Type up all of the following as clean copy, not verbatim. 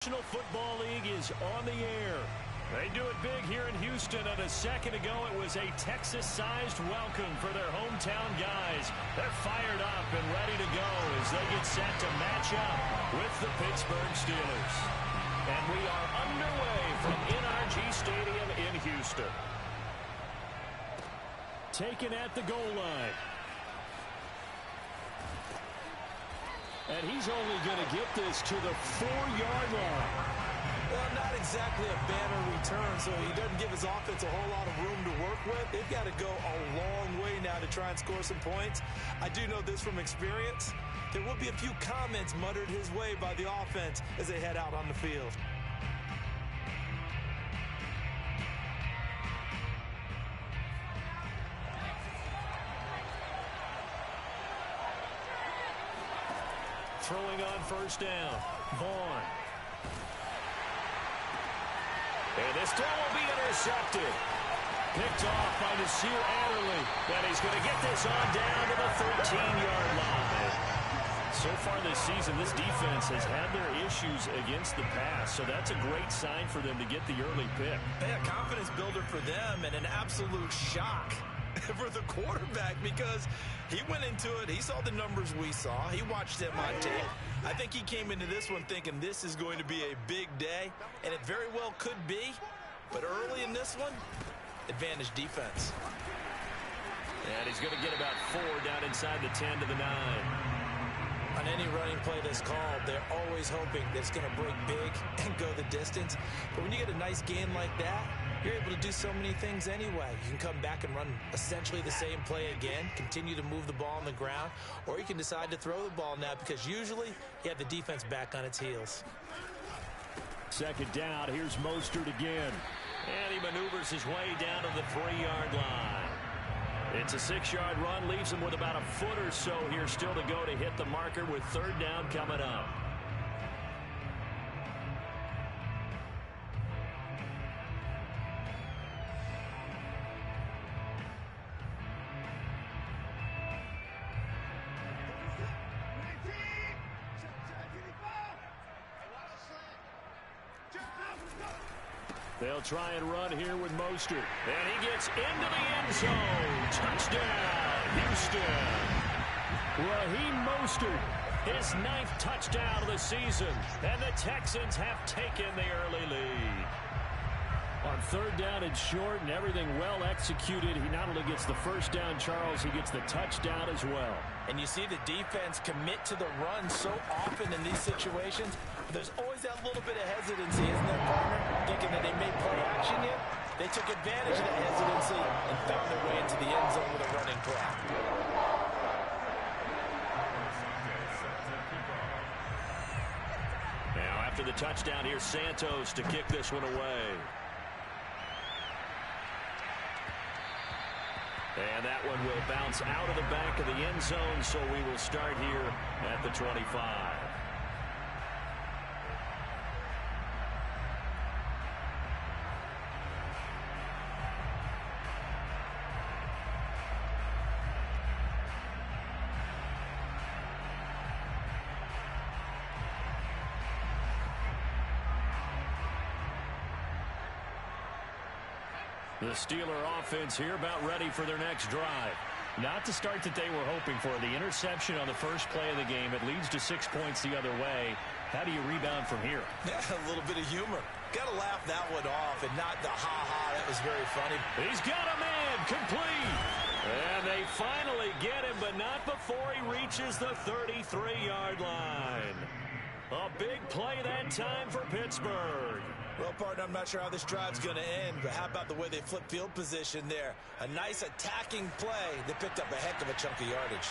National Football League is on the air. They do it big here in Houston, and a second ago it was a Texas-sized welcome for their hometown guys. They're fired up and ready to go as they get set to match up with the Pittsburgh Steelers. And we are underway from NRG Stadium in Houston. Taken at the goal line. And he's only going to get this to the 4-yard line. Well, not exactly a banner return, so he doesn't give his offense a whole lot of room to work with. They've got to go a long way now to try and score some points. I do know this from experience. There will be a few comments muttered his way by the offense as they head out on the field. Throwing on first down, Vaughn. And this throw will be intercepted. Picked off by Nasir Adderley. And he's going to get this on down to the 13-yard line. So far this season, this defense has had their issues against the pass. So that's a great sign for them to get the early pick. A confidence builder for them and an absolute shock for the quarterback because he went into it. He saw the numbers we saw. He watched them on tape. I think he came into this one thinking this is going to be a big day, and it very well could be. But early in this one, advantage defense. And he's going to get about 4 down inside the 10 to the 9. On any running play that's called, they're always hoping that it's going to break big and go the distance. But when you get a nice gain like that, you're able to do so many things anyway. You can come back and run essentially the same play again, continue to move the ball on the ground, or you can decide to throw the ball now because usually you have the defense back on its heels. Second down, here's Mostert again. And he maneuvers his way down to the 3-yard line. It's a 6-yard run, leaves him with about a foot or so here still to go to hit the marker with third down coming up. They'll try and run here with Mostert. And he gets into the end zone. Touchdown, Houston. Raheem Mostert, his 9th touchdown of the season. And the Texans have taken the early lead. On third down and short and everything well executed, he not only gets the first down, Charles, he gets the touchdown as well. And you see the defense commit to the run so often in these situations. There's always that little bit of hesitancy, isn't there, partner? Thinking that they may play action yet. They took advantage of that hesitancy and found their way into the end zone with a running play. Now after the touchdown, here's Santos to kick this one away. And that one will bounce out of the back of the end zone, so we will start here at the 25. The Steeler offense here about ready for their next drive. Not the start that they were hoping for. The interception on the first play of the game. It leads to 6 points the other way. How do you rebound from here? Yeah, a little bit of humor. Got to laugh that one off and not the ha-ha. That was very funny. He's got a man complete. And they finally get him, but not before he reaches the 33-yard line. A big play that time for Pittsburgh. Well, partner, I'm not sure how this drive's going to end, but how about the way they flip field position there? A nice attacking play that picked up a heck of a chunk of yardage.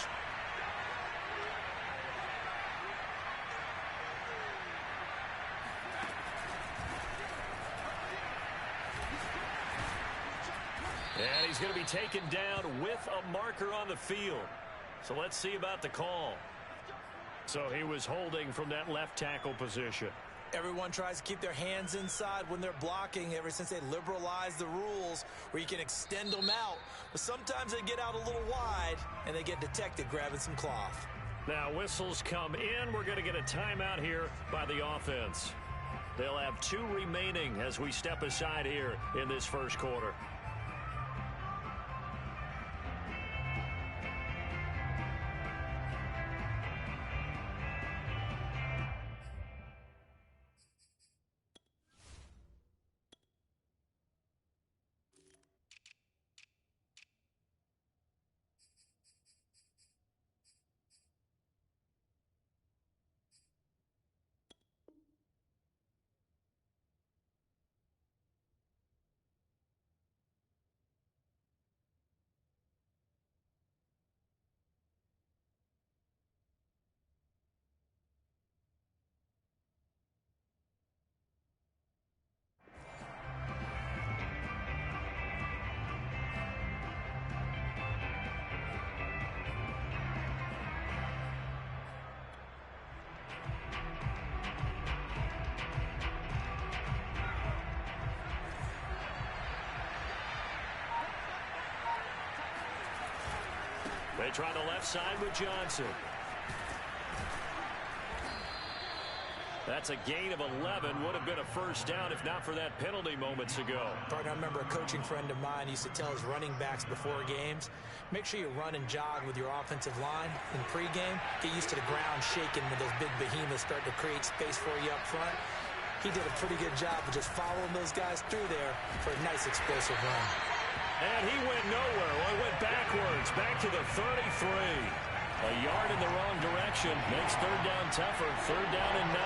And he's going to be taken down with a marker on the field. So let's see about the call. So he was holding from that left tackle position. Everyone tries to keep their hands inside when they're blocking ever since they liberalized the rules where you can extend them out. But sometimes they get out a little wide and they get detected grabbing some cloth. Now whistles come in. We're going to get a timeout here by the offense. They'll have 2 remaining as we step aside here in this first quarter. They try the left side with Johnson. That's a gain of 11. Would have been a first down if not for that penalty moments ago. Partner, I remember a coaching friend of mine used to tell his running backs before games, make sure you run and jog with your offensive line in pregame. Get used to the ground shaking when those big behemoths start to create space for you up front. He did a pretty good job of just following those guys through there for a nice explosive run. And he went nowhere. Well, he went backwards, back to the 33. A yard in the wrong direction makes third down tougher. Third down and 9.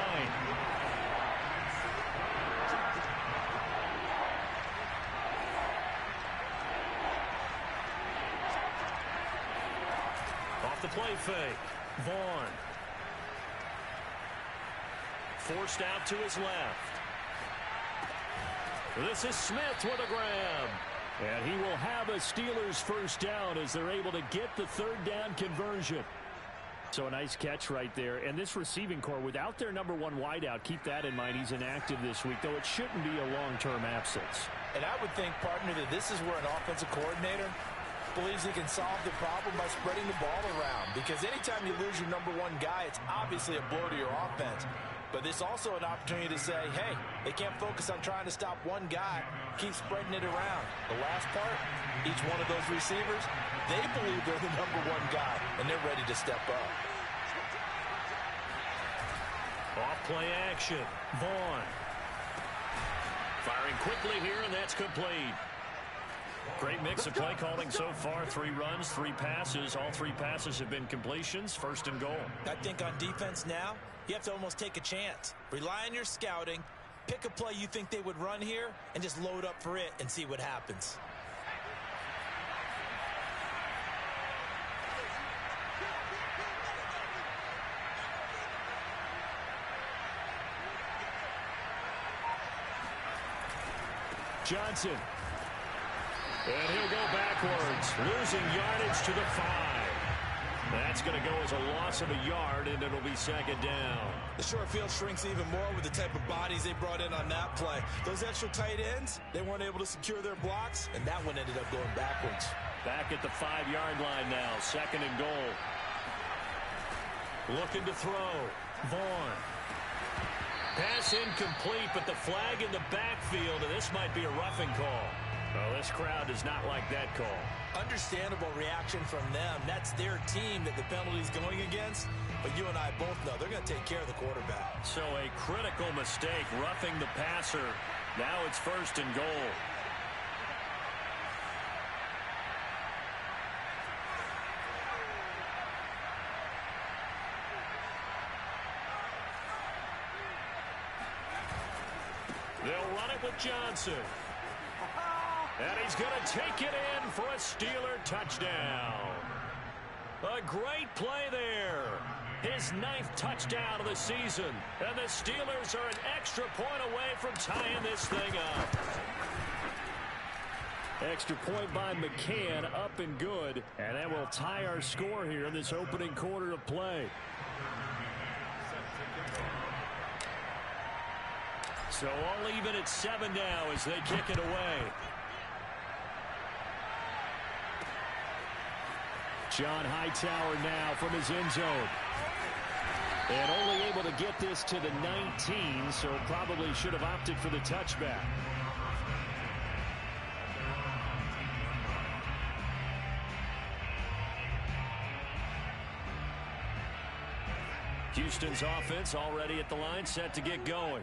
Off the play fake. Vaughn. Forced out to his left. This is Smith with a grab. And he will have a Steelers first down as they're able to get the third down conversion. So a nice catch right there. And this receiving core, without their number 1 wideout, keep that in mind. He's inactive this week, though it shouldn't be a long-term absence. And I would think, partner, that this is where an offensive coordinator believes he can solve the problem by spreading the ball around. Because anytime you lose your number 1 guy, it's obviously a blow to your offense. But it's also an opportunity to say, hey, they can't focus on trying to stop one guy. Keep spreading it around. The last part, each one of those receivers, they believe they're the number 1 guy, and they're ready to step up. Off play action. Vaughn. Firing quickly here, and that's complete. Great mix of play calling so far. 3 runs, 3 passes. All 3 passes have been completions. First and goal. I think on defense now, you have to almost take a chance. Rely on your scouting. Pick a play you think they would run here and just load up for it and see what happens. Johnson. And he'll go backwards, losing yardage to the 5. That's going to go as a loss of a yard, and it'll be second down. The short field shrinks even more with the type of bodies they brought in on that play. Those extra tight ends, they weren't able to secure their blocks, and that one ended up going backwards. Back at the 5-yard line now, second and goal. Looking to throw. Vaughn. Pass incomplete, but the flag in the backfield, and this might be a roughing call. Well, this crowd does not like that call. Understandable reaction from them. That's their team that the penalty's going against. But you and I both know they're going to take care of the quarterback. So a critical mistake, roughing the passer. Now it's first and goal. They'll run it with Johnson. And he's going to take it in for a Steeler touchdown. A great play there. His 9th touchdown of the season. And the Steelers are an extra point away from tying this thing up. Extra point by McCann, up and good. And that will tie our score here in this opening quarter of play. So all even at 7 now as they kick it away. John Hightower now from his end zone. And only able to get this to the 19, so probably should have opted for the touchback. Houston's offense already at the line, set to get going.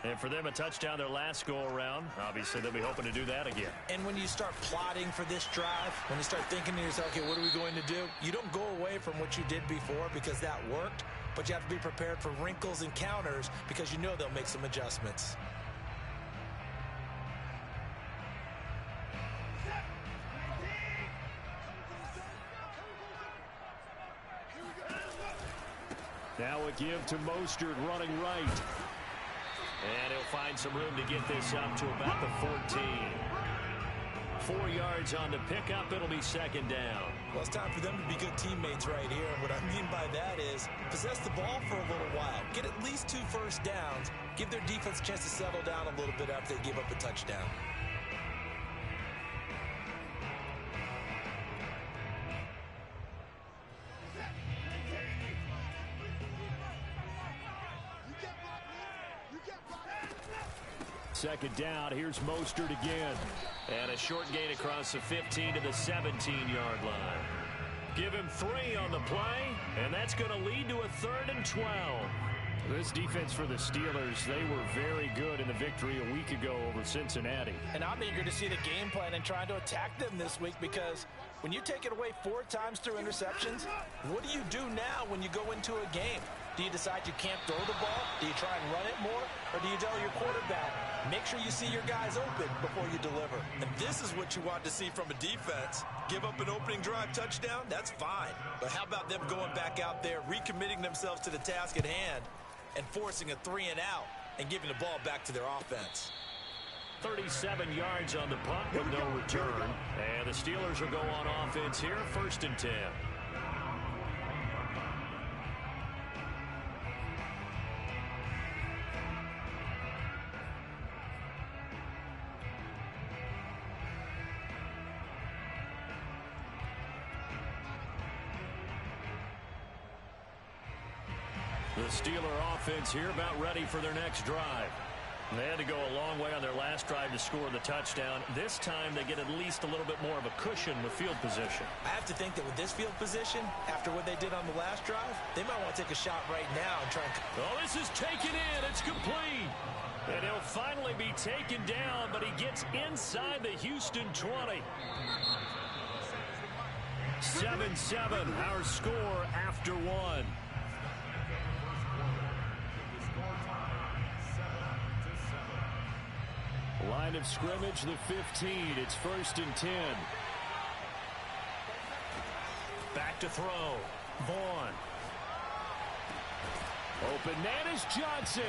And for them, a touchdown their last go-around. Obviously, they'll be hoping to do that again. And when you start plotting for this drive, when you start thinking to yourself, okay, what are we going to do? You don't go away from what you did before because that worked, but you have to be prepared for wrinkles and counters because you know they'll make some adjustments. Now a give to Mostert running right. And he'll find some room to get this up to about the 14. 4 yards on the pickup. It'll be second down. Well, it's time for them to be good teammates right here. And what I mean by that is possess the ball for a little while. Get at least 2 first downs. Give their defense a chance to settle down a little bit after they give up a touchdown. Second down, here's Mostert again. And a short gain across the 15 to the 17-yard line. Give him 3 on the play, and that's going to lead to a 3rd and 12. This defense for the Steelers, they were very good in the victory a week ago over Cincinnati. And I'm eager to see the game plan and trying to attack them this week because when you take it away 4 times through interceptions, what do you do now when you go into a game? Do you decide you can't throw the ball? Do you try and run it more? Or do you tell your quarterback, make sure you see your guys open before you deliver? And this is what you want to see from a defense. Give up an opening drive touchdown, that's fine. But how about them going back out there, recommitting themselves to the task at hand, and forcing a 3-and-out and giving the ball back to their offense? 37 yards on the punt with no return. And the Steelers will go on offense here, 1st and 10. The Steeler offense here about ready for their next drive. They had to go a long way on their last drive to score the touchdown. This time they get at least a little bit more of a cushion with field position. I have to think that with this field position, after what they did on the last drive, they might want to take a shot right now and try and... Oh, this is taken in. It's complete. And he'll finally be taken down, but he gets inside the Houston 20. 7-7, our score after 1. Line of scrimmage, the 15. It's 1st and 10. Back to throw. Vaughn. Open man is Johnson.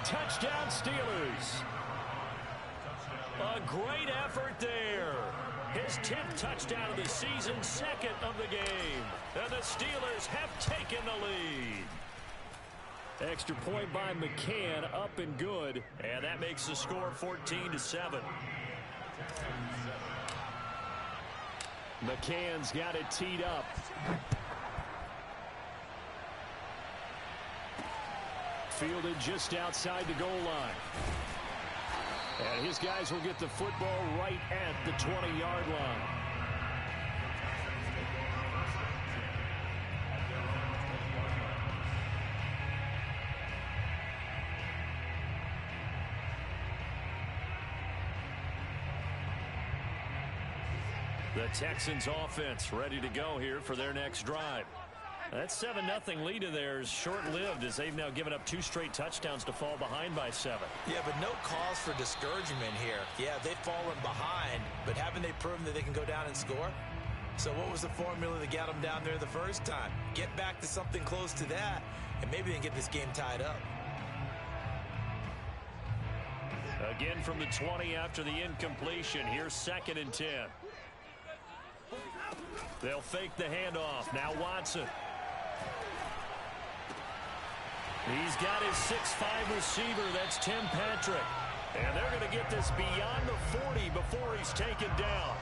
Touchdown Steelers. A great effort there. His 10th touchdown of the season, 2nd of the game. And the Steelers have taken the lead. Extra point by McCann, up and good. And that makes the score 14-7. McCann's got it teed up. Fielded just outside the goal line. And his guys will get the football right at the 20-yard line. The Texans offense ready to go here for their next drive. That 7-0 lead of theirs short-lived as they've now given up 2 straight touchdowns to fall behind by 7. Yeah, but no cause for discouragement here. Yeah, they've fallen behind, but haven't they proven that they can go down and score? So what was the formula that got them down there the first time? Get back to something close to that, and maybe they can get this game tied up. Again from the 20 after the incompletion. Here's 2nd and 10. They'll fake the handoff. Now Watson. He's got his 6'5" receiver. That's Tim Patrick. And they're going to get this beyond the 40 before he's taken down.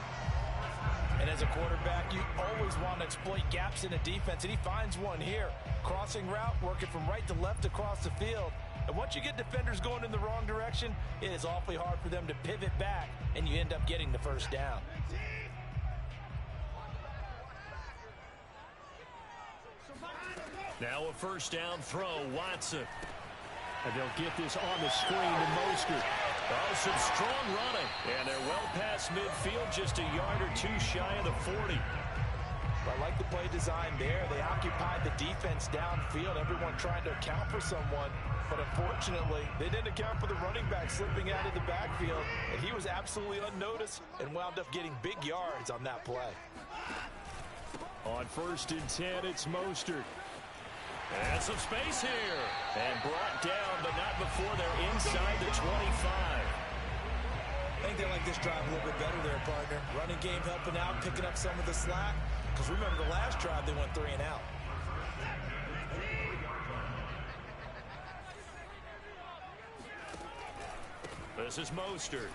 And as a quarterback, you always want to exploit gaps in a defense, and he finds one here. Crossing route, working from right to left across the field. And once you get defenders going in the wrong direction, it is awfully hard for them to pivot back, and you end up getting the first down. Now a first down throw, Watson. And they'll get this on the screen to Mostert. Oh, some strong running. And they're well past midfield, just a yard or two shy of the 40. I like the play design there. They occupied the defense downfield, everyone trying to account for someone. But unfortunately, they didn't account for the running back slipping out of the backfield. And he was absolutely unnoticed and wound up getting big yards on that play. On 1st and 10, it's Mostert. And some space here. And brought down, but not before they're inside the 25. I think they like this drive a little bit better there, partner. Running game helping out, picking up some of the slack. Because remember, the last drive, they went 3 and out. This is Mostert.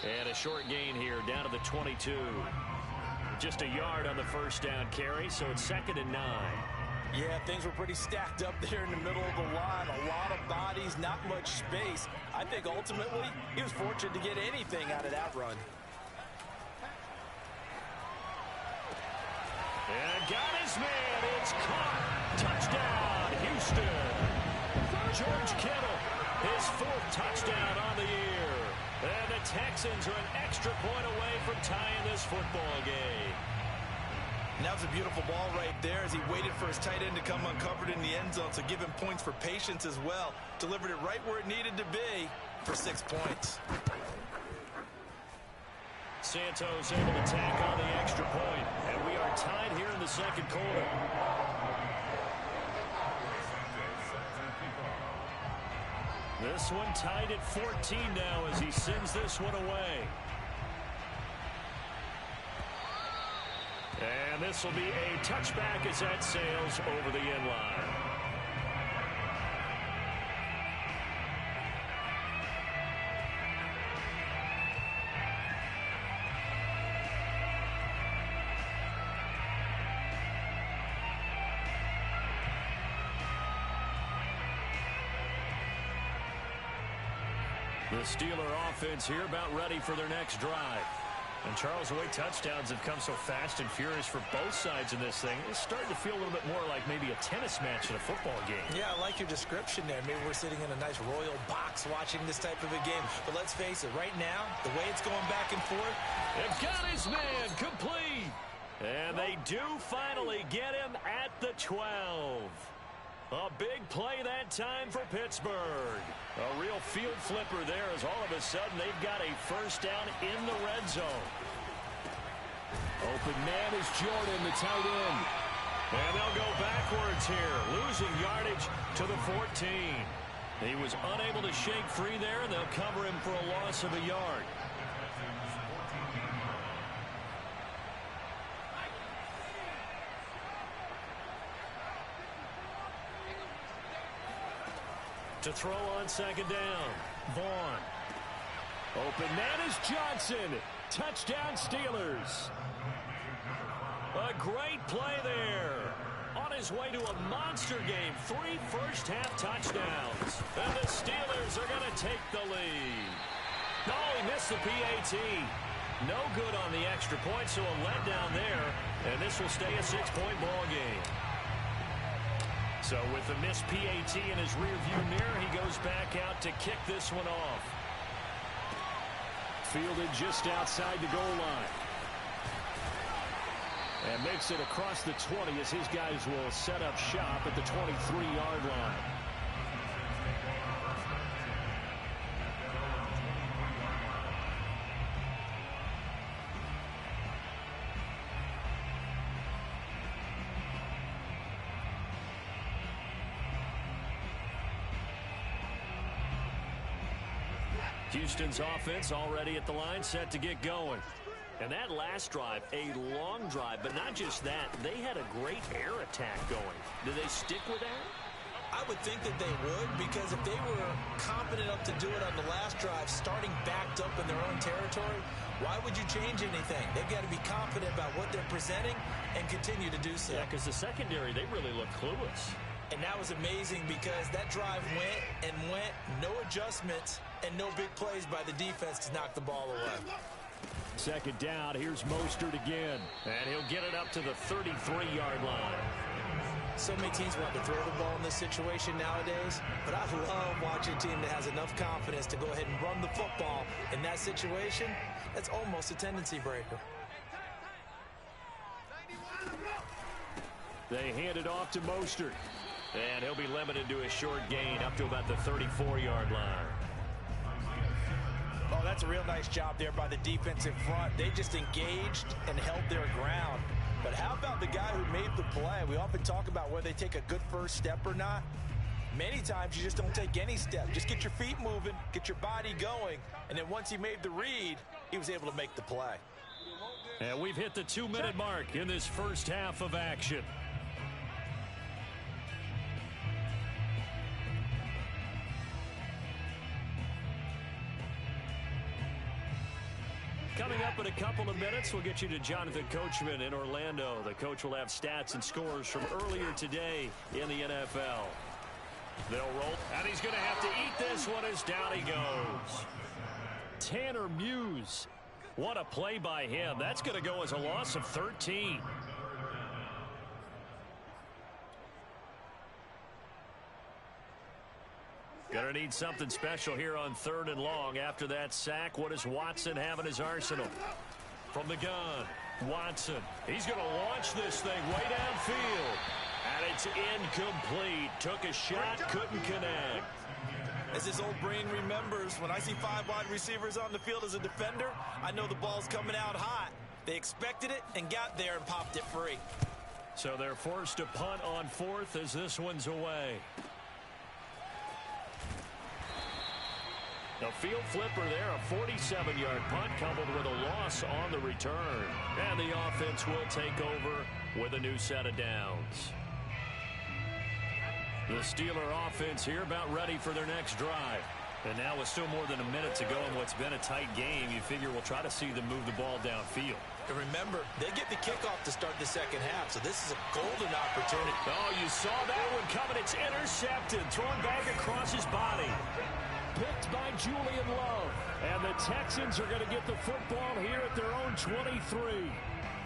And a short gain here, down to the 22. Just a yard on the first down carry, so it's 2nd and 9. Yeah, things were pretty stacked up there in the middle of the line. A lot of bodies, not much space. I think ultimately he was fortunate to get anything out of that run. And got his man. It's caught. Touchdown, Houston. George Kittle, his 4th touchdown on the year. And the Texans are an extra point away from tying this football game. And that was a beautiful ball right there as he waited for his tight end to come uncovered in the end zone, so give him points for patience as well. Delivered it right where it needed to be for 6 points. Santos able to tack on the extra point, and we are tied here in the 2nd quarter. This one tied at 14 now as he sends this one away. And this will be a touchback as that sails over the end line. The Steeler offense here about ready for their next drive. And Charles, the way touchdowns have come so fast and furious for both sides in this thing, it's starting to feel a little bit more like maybe a tennis match in a football game. Yeah, I like your description there. Maybe we're sitting in a nice royal box watching this type of a game. But let's face it, right now, the way it's going back and forth. They've got his man complete. And they do finally get him at the 12. A big play that time for Pittsburgh. A real field flipper there as all of a sudden they've got a first down in the red zone. Open man is Jordan, the tight end. And they'll go backwards here, losing yardage to the 14. He was unable to shake free there, and they'll cover him for a loss of a yard. To throw on 2nd down, Vaughn. Open man is Johnson. Touchdown Steelers. A great play there. On his way to a monster game. 3 first-half touchdowns. And the Steelers are going to take the lead. No, he missed the PAT. No good on the extra point, so a letdown there. And this will stay a 6-point ball game. So with the missed PAT in his rearview mirror, he goes back out to kick this one off. Fielded just outside the goal line. And makes it across the 20 as his guys will set up shop at the 23-yard line. Houston's offense already at the line, set to get going. And that last drive, a long drive, but not just that. They had a great air attack going. Do they stick with that? I would think that they would, because if they were confident enough to do it on the last drive, starting backed up in their own territory, why would you change anything? They've got to be confident about what they're presenting and continue to do so. Yeah, because the secondary, they really look clueless. And that was amazing because that drive went and went, no adjustments, and no big plays by the defense to knock the ball away. Second down, here's Mostert again, and he'll get it up to the 33-yard line. So many teams want to throw the ball in this situation nowadays, but I love watching a team that has enough confidence to go ahead and run the football in that situation. That's almost a tendency breaker. They hand it off to Mostert, and he'll be limited to a short gain up to about the 34-yard line. Oh, that's a real nice job there by the defensive front. They just engaged and held their ground. But how about the guy who made the play? We often talk about whether they take a good first step or not. Many times you just don't take any step. Just get your feet moving, get your body going, and then once he made the read, he was able to make the play. And we've hit the 2-minute mark in this first half of action. Coming up in a couple of minutes, we'll get you to Jonathan Coachman in Orlando. The coach will have stats and scores from earlier today in the NFL. They'll roll, and he's going to have to eat this one as down he goes. Tanner Muse. What a play by him. That's going to go as a loss of 13. Going to need something special here on 3rd and long. After that sack, what does Watson have in his arsenal? From the gun, Watson. He's going to launch this thing way downfield. And it's incomplete. Took a shot, couldn't connect. As his old brain remembers, when I see 5 wide receivers on the field as a defender, I know the ball's coming out hot. They expected it and got there and popped it free. So they're forced to punt on 4th as this one's away. A field flipper there, a 47-yard punt coupled with a loss on the return. And the offense will take over with a new set of downs. The Steeler offense here about ready for their next drive. And now with still more than a minute to go in what's been a tight game, you figure we'll try to see them move the ball downfield. And remember, they get the kickoff to start the second half, so this is a golden opportunity. Oh, you saw that one coming. It's intercepted, thrown back across his body. Picked by Julian Love. And the Texans are going to get the football here at their own 23.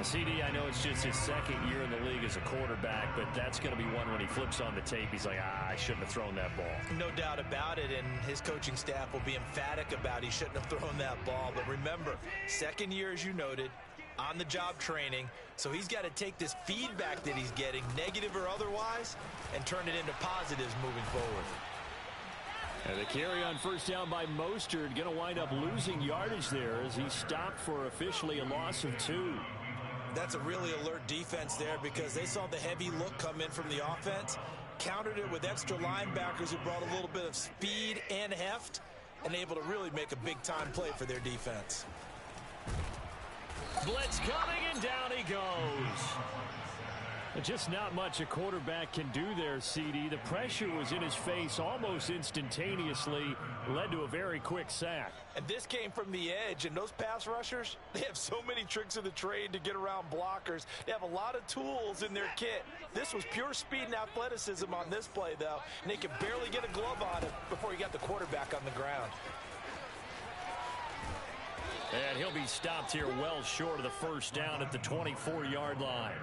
CD, I know it's just his second year in the league as a quarterback, but that's going to be one when he flips on the tape. He's like, I shouldn't have thrown that ball. No doubt about it, and his coaching staff will be emphatic about he shouldn't have thrown that ball. But remember, second year, as you noted, on-the-job training, so he's got to take this feedback that he's getting, negative or otherwise, and turn it into positives moving forward. And the carry on first down by Mostert, going to wind up losing yardage there as he stopped for officially a loss of 2. That's a really alert defense there because they saw the heavy look come in from the offense, countered it with extra linebackers who brought a little bit of speed and heft, and able to really make a big-time play for their defense. Blitz coming, and down he goes. Just not much a quarterback can do there, CD. The pressure was in his face almost instantaneously, led to a very quick sack. And this came from the edge, and those pass rushers, they have so many tricks of the trade to get around blockers. They have a lot of tools in their kit. This was pure speed and athleticism on this play, though, and they could barely get a glove on it before he got the quarterback on the ground. And he'll be stopped here well short of the first down at the 24-yard line.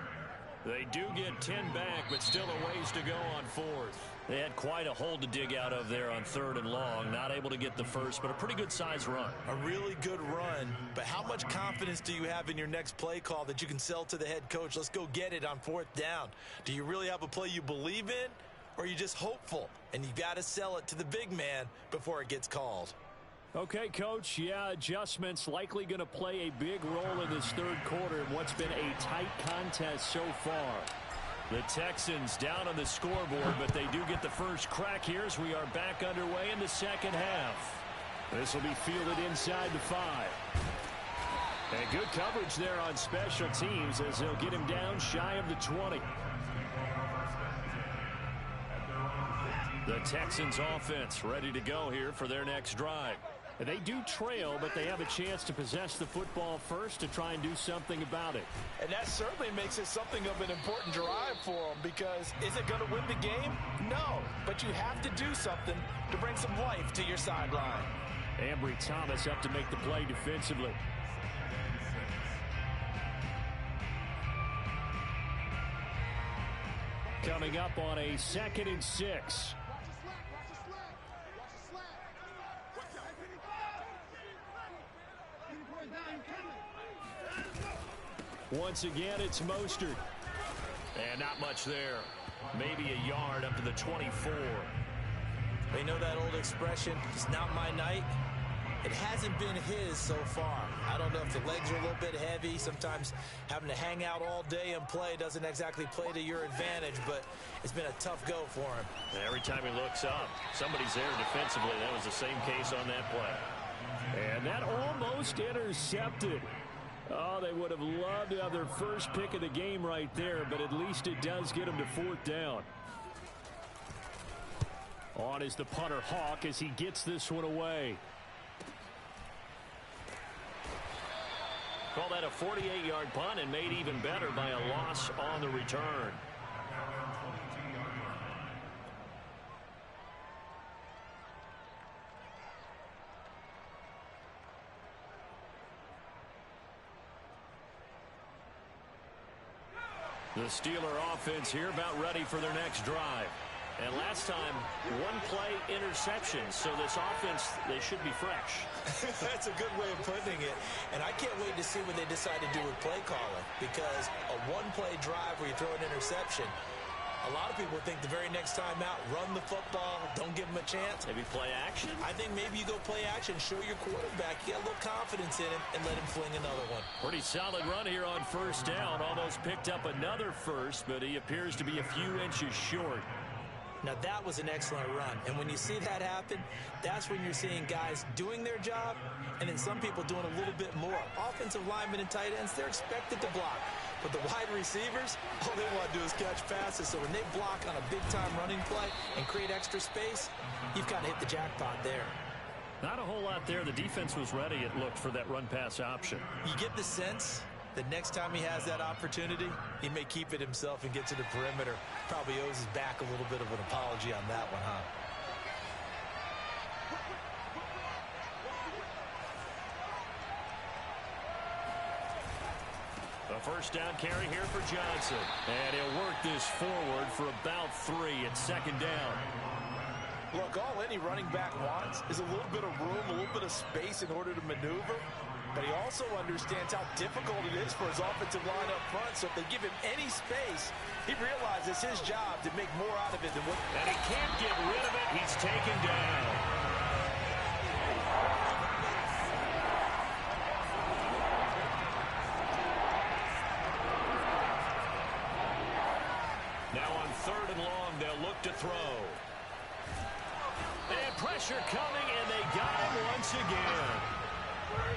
They do get 10 back, but still a ways to go on 4th. They had quite a hole to dig out of there on 3rd and long. Not able to get the first, but a pretty good-sized run. A really good run, but how much confidence do you have in your next play call that you can sell to the head coach? Let's go get it on 4th down. Do you really have a play you believe in, or are you just hopeful? And you got to sell it to the big man before it gets called. Okay, Coach, yeah, adjustments likely going to play a big role in this 3rd quarter in what's been a tight contest so far. The Texans down on the scoreboard, but they do get the first crack here as we are back underway in the second half. This will be fielded inside the 5. And good coverage there on special teams as they'll get him down shy of the 20. The Texans offense ready to go here for their next drive. They do trail, but they have a chance to possess the football first to try and do something about it. And that certainly makes it something of an important drive for them, because is it going to win the game? No, but you have to do something to bring some life to your sideline. Ambry Thomas up to make the play defensively. Coming up on a 2nd and 6. Once again, it's Mostert. And not much there. Maybe a yard up to the 24. They know that old expression, it's not my night. It hasn't been his so far. I don't know if the legs are a little bit heavy. Sometimes having to hang out all day and play doesn't exactly play to your advantage, but it's been a tough go for him. Every time he looks up, somebody's there defensively. That was the same case on that play. And that almost intercepted. Oh, they would have loved to have their first pick of the game right there, but at least it does get them to 4th down. On is the punter Hawk as he gets this one away. Call that a 48-yard punt and made even better by a loss on the return. The Steeler offense here about ready for their next drive. And last time, one play interception. So this offense, they should be fresh. That's a good way of putting it. And I can't wait to see what they decide to do with play calling. Because a one-play drive where you throw an interception, a lot of people think the very next time out, run the football, don't give them a chance. Maybe play action? I think maybe you go play action, show your quarterback, get a little confidence in him, and let him fling another one. Pretty solid run here on 1st down. Almost picked up another first, but he appears to be a few inches short. Now, that was an excellent run. And when you see that happen, that's when you're seeing guys doing their job and then some people doing a little bit more. Offensive linemen and tight ends, they're expected to block. But the wide receivers, all they want to do is catch passes. So when they block on a big-time running play and create extra space, you've got to hit the jackpot there. Not a whole lot there. The defense was ready, it looked, for that run-pass option. You get the sense that next time he has that opportunity, he may keep it himself and get to the perimeter. Probably owes his back a little bit of an apology on that one, huh? A 1st down carry here for Johnson. And he'll work this forward for about 3 at 2nd down. Look, all any running back wants is a little bit of room, a little bit of space in order to maneuver. But he also understands how difficult it is for his offensive line up front. So if they give him any space, he realizes it's his job to make more out of it than what... And he can't get rid of it. He's taken down. Now on 3rd and long, they'll look to throw. And pressure coming, and they got him once again.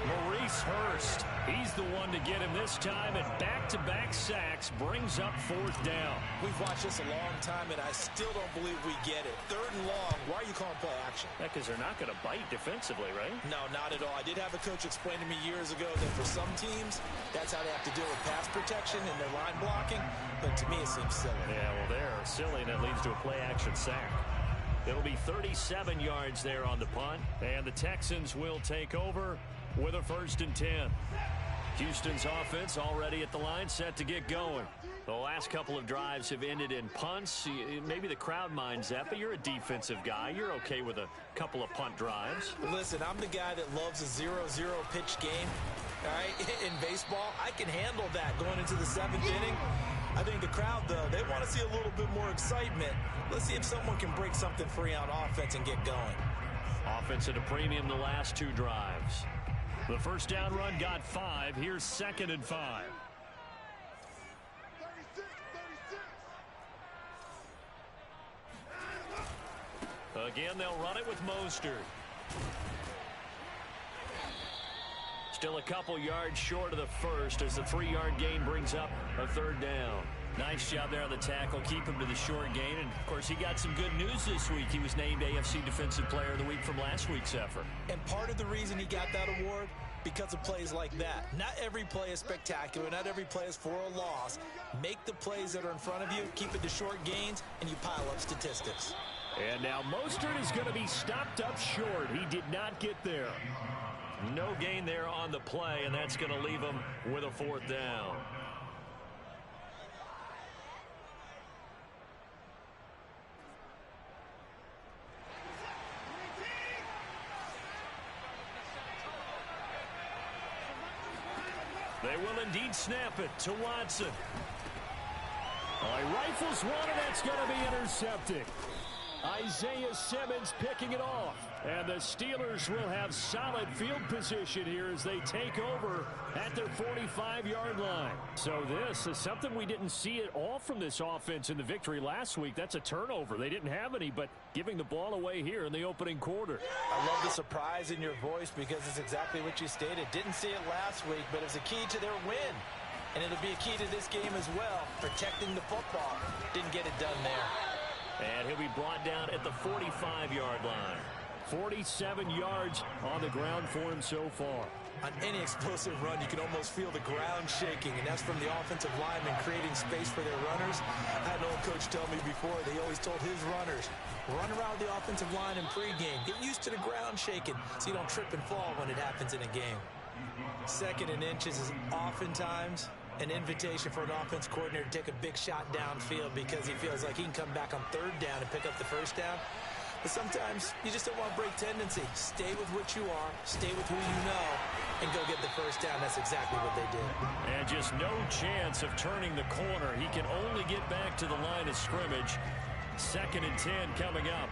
Maurice Hurst, he's the one to get him this time, and back-to-back sacks brings up 4th down. We've watched this a long time, and I still don't believe we get it. 3rd and long, why are you calling play action? Because they're not going to bite defensively, right? No, not at all. I did have a coach explain to me years ago that for some teams, that's how they have to deal with pass protection and their line blocking, but to me it seems silly. Yeah, well, they're silly, and that leads to a play-action sack. It'll be 37 yards there on the punt, and the Texans will take over with a 1st and 10. Houston's offense already at the line, set to get going. The last couple of drives have ended in punts. Maybe the crowd minds that, but you're a defensive guy. You're okay with a couple of punt drives. Listen, I'm the guy that loves a 0-0 pitch game. All right, in baseball, I can handle that going into the 7th inning. I think the crowd, though, they want to see a little bit more excitement. Let's see if someone can break something free on offense and get going. Offense at a premium the last 2 drives. The 1st down run got 5. Here's 2nd and 5. Again, they'll run it with Mostert. Still a couple yards short of the first as the 3-yard gain brings up a 3rd down. Nice job there on the tackle. Keep him to the short gain. And, of course, he got some good news this week. He was named AFC Defensive Player of the Week from last week's effort. And part of the reason he got that award, because of plays like that. Not every play is spectacular. Not every play is for a loss. Make the plays that are in front of you, keep it to short gains, and you pile up statistics. And now Mostert is going to be stopped up short. He did not get there. No gain there on the play, and that's going to leave him with a 4th down. They will indeed snap it to Watson. He rifles one, and that's going to be intercepted. Isaiah Simmons picking it off. And the Steelers will have solid field position here as they take over at their 45-yard line. So this is something we didn't see at all from this offense in the victory last week. That's a turnover. They didn't have any, but giving the ball away here in the opening quarter. I love the surprise in your voice because it's exactly what you stated. Didn't see it last week, but it was a key to their win. And it'll be a key to this game as well, protecting the football. Didn't get it done there. And he'll be brought down at the 45-yard line. 47 yards on the ground for him so far. On any explosive run, you can almost feel the ground shaking, and that's from the offensive linemen creating space for their runners. I had an old coach tell me before, they always told his runners, run around the offensive line in pregame. Get used to the ground shaking so you don't trip and fall when it happens in a game. 2nd and inches is oftentimes an invitation for an offense coordinator to take a big shot downfield because he feels like he can come back on 3rd down and pick up the 1st down. But sometimes you just don't want to break tendency. Stay with what you are, stay with who you know, and go get the 1st down. That's exactly what they did. And just no chance of turning the corner. He can only get back to the line of scrimmage. 2nd and 10 coming up.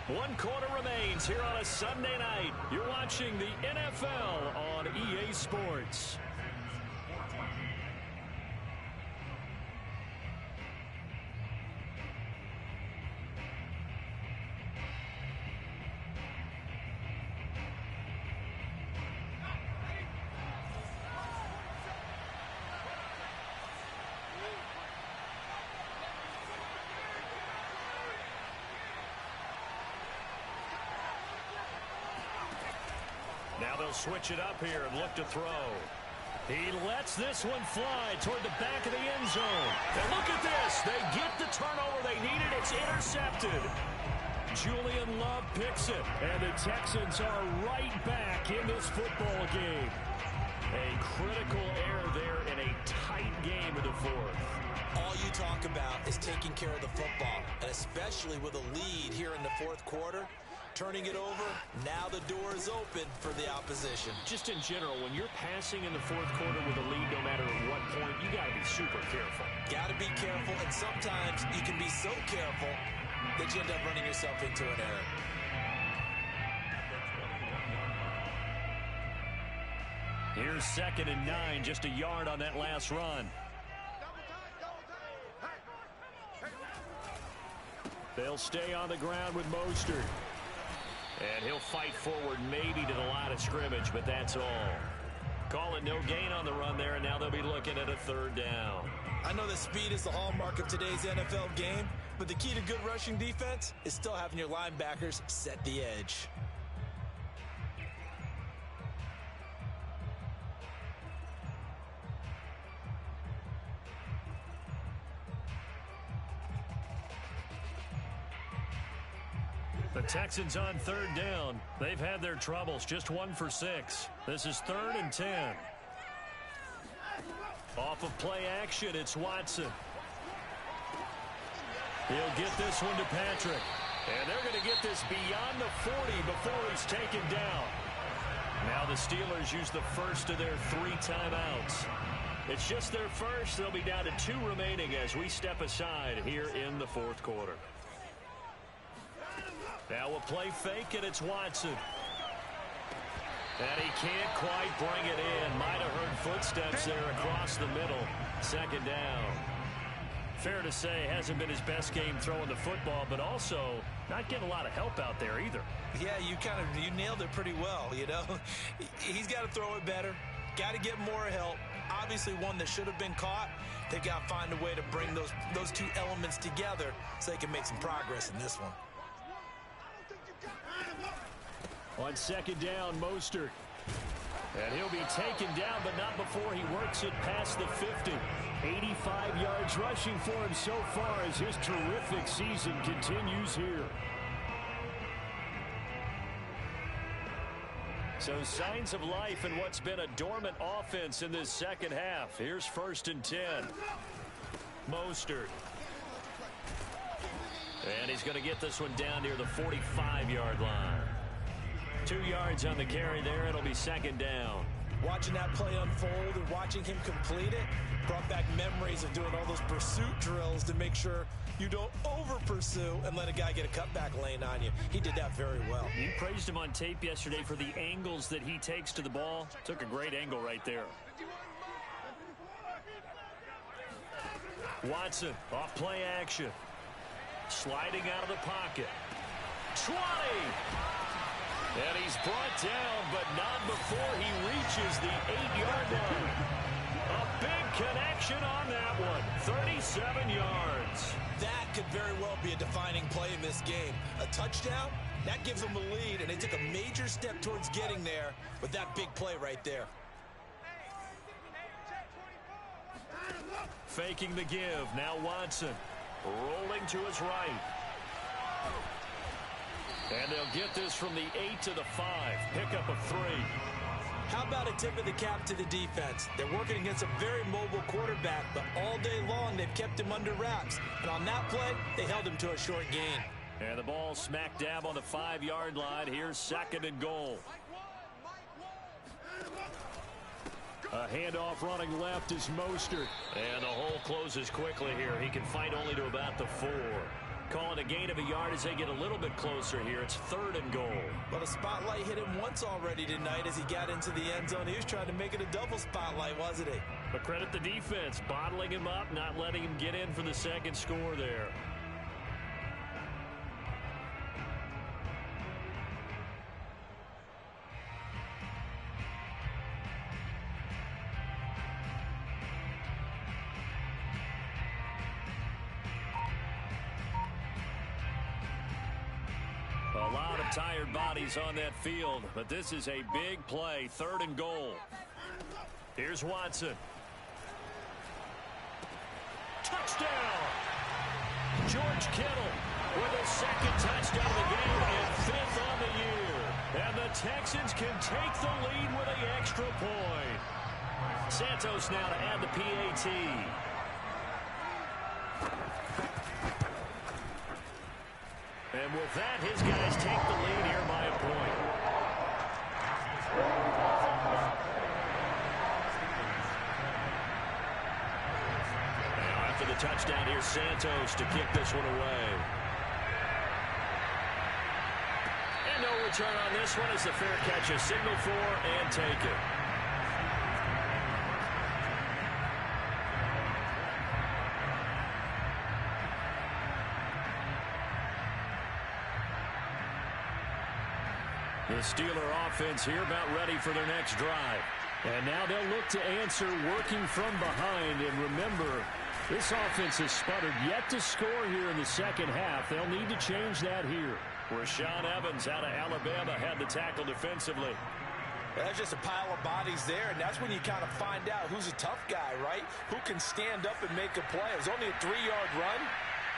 One quarter remains here on a Sunday night. You're watching the NFL on EA Sports. Now they'll switch it up here and look to throw. He lets this one fly toward the back of the end zone. And look at this. They get the turnover they needed. It's intercepted. Julian Love picks it. And the Texans are right back in this football game. A critical error there in a tight game in the 4th. All you talk about is taking care of the football, and especially with a lead here in the 4th quarter. Turning it over, now the door is open for the opposition. Just in general, when you're passing in the 4th quarter with a lead, no matter at what point, you got to be super careful. Got to be careful, and sometimes you can be so careful that you end up running yourself into an error. Here's 2nd and 9, just a yard on that last run. They'll stay on the ground with Mostert. And he'll fight forward maybe to the line of scrimmage, but that's all. Call it no gain on the run there, and now they'll be looking at a 3rd down. I know that speed is the hallmark of today's NFL game, but the key to good rushing defense is still having your linebackers set the edge. The Texans on 3rd down. They've had their troubles, just 1 for 6. This is 3rd and 10. Off of play action, it's Watson. He'll get this one to Patrick. And they're going to get this beyond the 40 before he's taken down. Now the Steelers use the first of their 3 timeouts. It's just their first. They'll be down to 2 remaining as we step aside here in the 4th quarter. Now a play fake, and it's Watson. And he can't quite bring it in. Might have heard footsteps there across the middle. Second down. Fair to say, hasn't been his best game throwing the football, but also not getting a lot of help out there either. Yeah, you nailed it pretty well, you know. He's got to throw it better. Got to get more help. Obviously one that should have been caught. They got to find a way to bring those two elements together so they can make some progress in this one. On second down, Mostert. And he'll be taken down, but not before he works it past the 50. 85 yards rushing for him so far as his terrific season continues here. So signs of life in what's been a dormant offense in this second half. Here's 1st and 10. Mostert. And he's going to get this one down near the 45-yard line. 2 yards on the carry there. It'll be second down. Watching that play unfold and watching him complete it brought back memories of doing all those pursuit drills to make sure you don't over-pursue and let a guy get a cutback lane on you. He did that very well. You praised him on tape yesterday for the angles that he takes to the ball. Took a great angle right there. Watson, off play action. Sliding out of the pocket. 20! And he's brought down, but not before he reaches the 8-yard line. A big connection on that one. 37 yards. That could very well be a defining play in this game. A touchdown, that gives them the lead, and they took a major step towards getting there with that big play right there. Faking the give. Now Watson. Rolling to his right. And they'll get this from the 8 to the 5. Pickup of 3. How about a tip of the cap to the defense? They're working against a very mobile quarterback, but all day long they've kept him under wraps. And on that play, they held him to a short gain. And the ball smack dab on the 5-yard line. Here's 2nd and goal. A handoff running left is Mostert. And the hole closes quickly here. He can fight only to about the 4. Calling a gain of a yard as they get a little bit closer here. It's 3rd and goal. Well, the spotlight hit him once already tonight as he got into the end zone. He was trying to make it a double spotlight, wasn't he? But credit the defense, bottling him up, not letting him get in for the second score there. A lot of tired bodies on that field, but this is a big play. 3rd and goal. Here's Watson. Touchdown! George Kittle with his 2nd touchdown of the game and 5th on the year. And the Texans can take the lead with an extra point. Santos now to add the PAT. And with that, his guys take the lead here by a point. Now after the touchdown, here's Santos to kick this one away. And no return on this one as the fair catch is signaled for and taken. The Steeler offense here about ready for their next drive. And now they'll look to answer working from behind. And remember, this offense has sputtered yet to score here in the second half. They'll need to change that here. Rashaan Evans out of Alabama had the tackle defensively. That's just a pile of bodies there, and that's when you kind of find out who's a tough guy, right? Who can stand up and make a play. It was only a 3-yard run,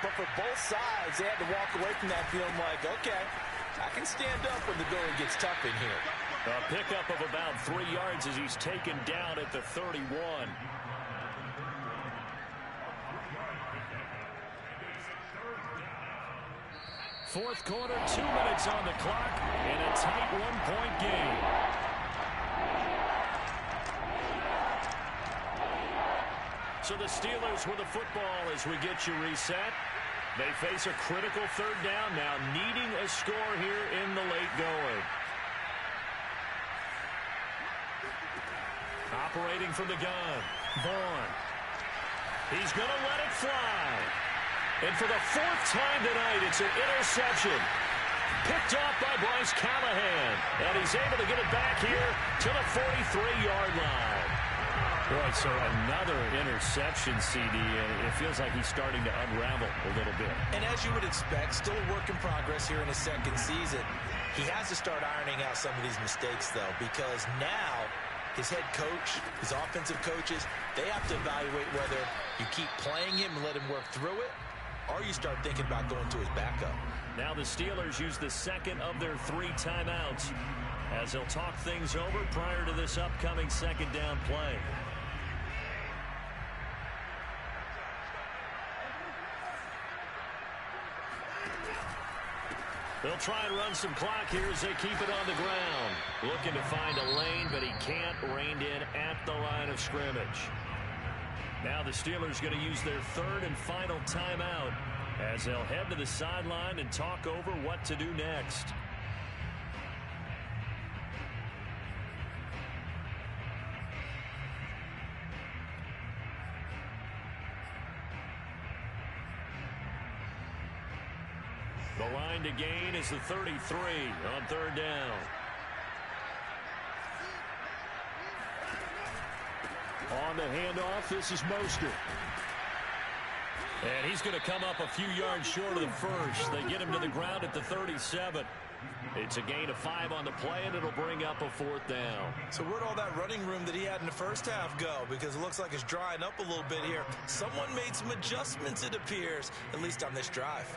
but for both sides, they had to walk away from that feeling like, okay, I can stand up when the going gets tough in here. A pickup of about 3 yards as he's taken down at the 31. Fourth quarter, 2 minutes on the clock, and a tight 1-point game. So the Steelers with the football as we get you reset. They face a critical 3rd down now, needing a score here in the late going. Operating from the gun. Vaughn. He's going to let it fly. And for the fourth time tonight, it's an interception. Picked off by Bryce Callahan. And he's able to get it back here to the 43-yard line. Boy, so another interception, CD, and it feels like he's starting to unravel a little bit. And as you would expect, still a work in progress here in his second season. He has to start ironing out some of these mistakes, though, because now his head coach, his offensive coaches, they have to evaluate whether you keep playing him and let him work through it, or you start thinking about going to his backup. Now the Steelers use the second of their 3 timeouts as they'll talk things over prior to this upcoming second down play. They'll try and run some clock here as they keep it on the ground. Looking to find a lane, but he can't. Reined in at the line of scrimmage. Now the Steelers going to use their 3rd and final timeout as they'll head to the sideline and talk over what to do next. The line to gain is the 33 on 3rd down. On the handoff, this is Mostert. And he's going to come up a few yards short of the first. They get him to the ground at the 37. It's a gain of 5 on the play, and it'll bring up a 4th down. So where'd all that running room that he had in the first half go? Because it looks like it's drying up a little bit here. Someone made some adjustments, it appears, at least on this drive.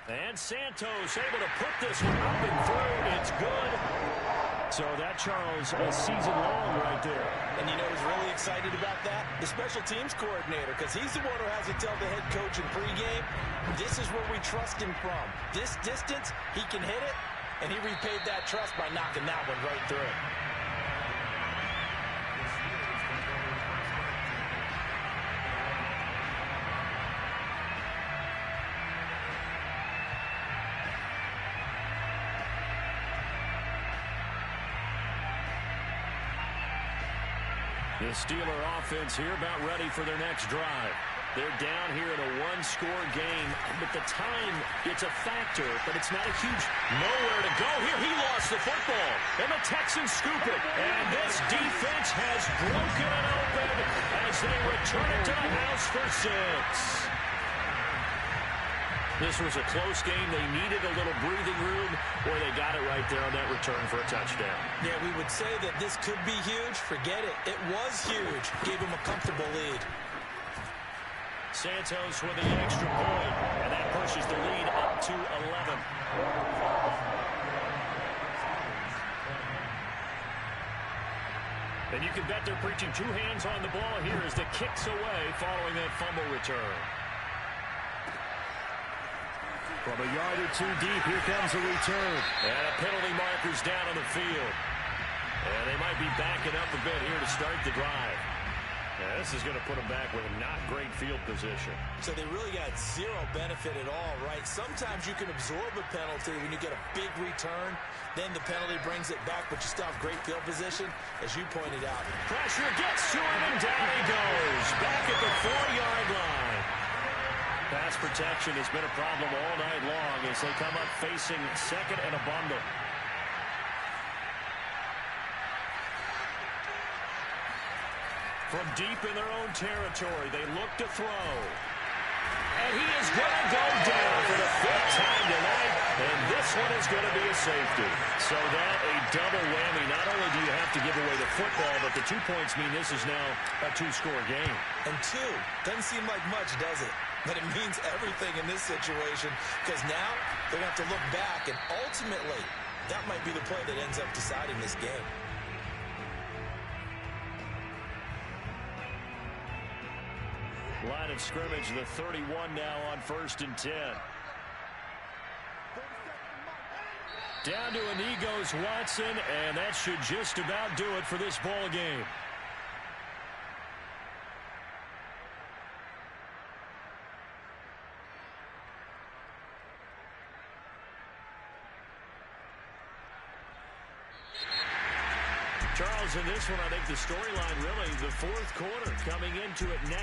And Santos able to put this one up and through. It's good. So that, Charles, a season long right there. And you know who's really excited about that? The special teams coordinator, because he's the one who has to tell the head coach in pregame, this is where we trust him from. This distance, he can hit it, and he repaid that trust by knocking that one right through. The Steeler offense here about ready for their next drive. They're down here in a one-score game. But the time, it's a factor, but it's not a huge nowhere to go. Here he lost the football, and the Texans scoop it. And this defense has broken it open as they return it to the house for 6. This was a close game. They needed a little breathing room, where they got it right there on that return for a touchdown. Yeah, we would say that this could be huge. Forget it. It was huge. Gave him a comfortable lead. Santos with the extra point, and that pushes the lead up to 11. And you can bet they're preaching 2 hands on the ball here as the kick's away following that fumble return. From a yard or 2 deep, here comes the return. And a penalty marker's down on the field. And they might be backing up a bit here to start the drive. And this is going to put them back with a not great field position. So they really got 0 benefit at all, right? Sometimes you can absorb a penalty when you get a big return. Then the penalty brings it back, but you still have great field position, as you pointed out. Pressure gets to him, and down he goes. Back at the 4-yard line. Pass protection has been a problem all night long as they come up facing second and a bundle. From deep in their own territory, they look to throw. And he is going to go down for the 5th time tonight, and this one is going to be a safety. So that a double whammy. Not only do you have to give away the football, but the 2 points mean this is now a 2-score game. And 2 doesn't seem like much, does it? But it means everything in this situation, because now they're going to have to look back, and ultimately, that might be the play that ends up deciding this game. Line of scrimmage, the 31 now on 1st and 10. Down to a knee goes Watson, and that should just about do it for this ball game. Charles, in this one, I think the storyline really, the fourth quarter coming into it next.